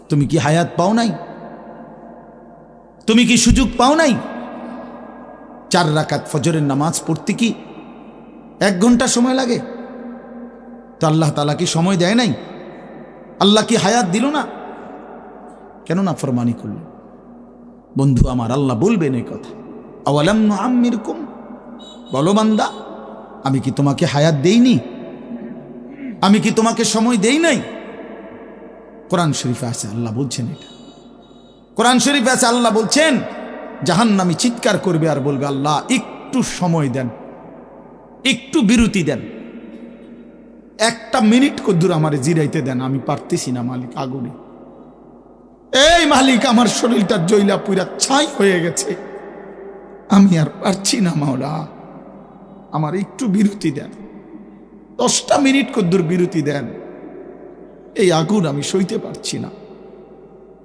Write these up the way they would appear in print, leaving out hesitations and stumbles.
তুমি কি হায়াত পাও নাই? তুমি কি সুযোগ পাও নাই? 4 রাকাত ফজরের নামাজ পড়তে কি 1 ঘন্টা সময় লাগে? তো আল্লাহ তাআলা কি সময় দেয় নাই? আল্লাহ কি হায়াত দিল না? কেন নাফরমানি করলে? বন্ধু আমার, আল্লাহ বলবেন এই কথা, আওয়ালাম নুআম্মিরকুম, বলো বান্দা, আমি কি তোমাকে হায়াত দেইনি? আমি কি তোমাকে সময় দেই নাই? কোরআন শরীফে আছে আল্লাহ বলছেন এটা। কোরআন শরীফে আছে আল্লাহ বলছেন জাহান্নামী চিৎকার করবে আর বলবে, আল্লাহ একটু সময় দেন, একটু বিরতি দেন, 1 মিনিট কদ্দুর আমারে জিরাইতে দেন, আমি পারতেছি না মালিক, আগুনে, এই মালিক আমার শরীরটা জ্বইলা পুরা ছাই হয়ে গেছে, আমি আর পারছি না মাওলা, আমার একটু বিরতি দেন, 10টা মিনিট কদ্দুর বিরতি দেন, এই আগুন আমি সইতে পারছি না।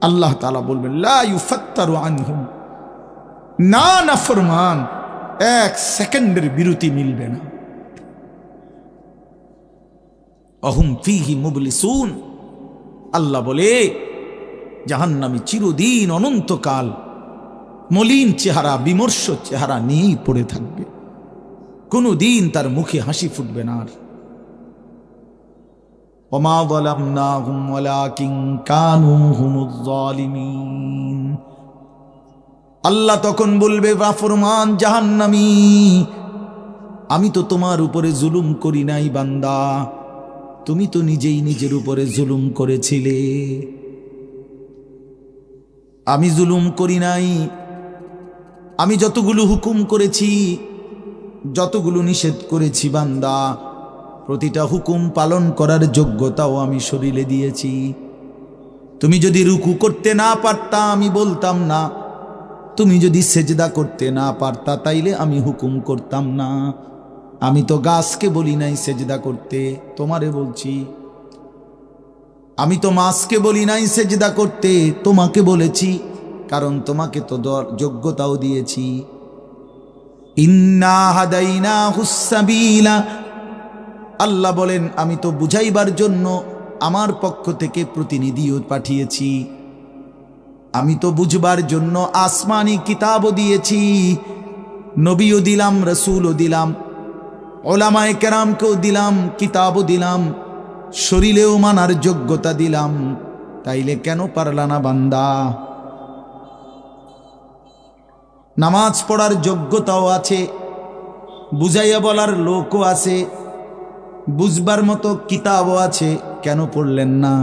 আল্লাহ তাআলা বলবেন লা ইউফাত্তারু আনহুম, না নাফরমান, 1 সেকেন্ডের বিরতি মিলবে না। অহুম ফীহি মুবলিসুন, আল্লাহ বলে জাহান্নামী চিরদিন অনন্তকাল মলিন চেহারা, বিমর্ষ চেহারা নিয়েই পড়ে থাকবে, কোনদিন তার মুখে হাসি ফুটবে না। আর ওমা যালামনাহুম ওয়ালাকিন কানু হুমুজ জালিমিন, আল্লাহ তখন বলবে নাফরমান জাহান্নামী, আমি তো তোমার উপরে জুলুম করি নাই বান্দা, তুমি তো নিজেই নিজের উপরে জুলুম করেছিলে, আমি জুলুম করি নাই। আমি যতগুলো হুকুম করেছি, যতগুলো নিষেধ করেছি বান্দা, প্রতিটা হুকুম পালন করার যোগ্যতাও আমি শরীরে দিয়েছি। তুমি যদি রুকু করতে না পারতা আমি বলতাম না, তুমি যদি সেজদা করতে না পারতা তাইলে আমি হুকুম করতাম না। আমি তো গাছকে বলি নাই সেজদা করতে, তোমারে বলছি। আমি তো মাছকে বলি নাই সেজদা করতে, তোমাকে বলেছি, কারণ তোমাকে তো যোগ্যতাও দিয়েছি। ইন্না হাদাইনাহুস সাবিলা, আল্লাহ বলেন আমি তো বুঝাইবার জন্য আমার পক্ষ থেকে প্রতিনিধিও পাঠিয়েছি, আমি তো বুঝবার জন্য আসমানি কিতাবও দিয়েছি, নবীও দিলাম, রসুলও দিলাম, ওলামায়ে কেরামকেও দিলাম, কিতাবও দিলাম, শরীরেও মানার যোগ্যতা দিলাম, তাইলে কেন পারলা না বান্দা? নামাজ পড়ার যোগ্যতাও আছে, বুঝাইয়া বলার লোকও আছে, বুঝবার মতো কিতাবও আছে, কেন পড়লেন না?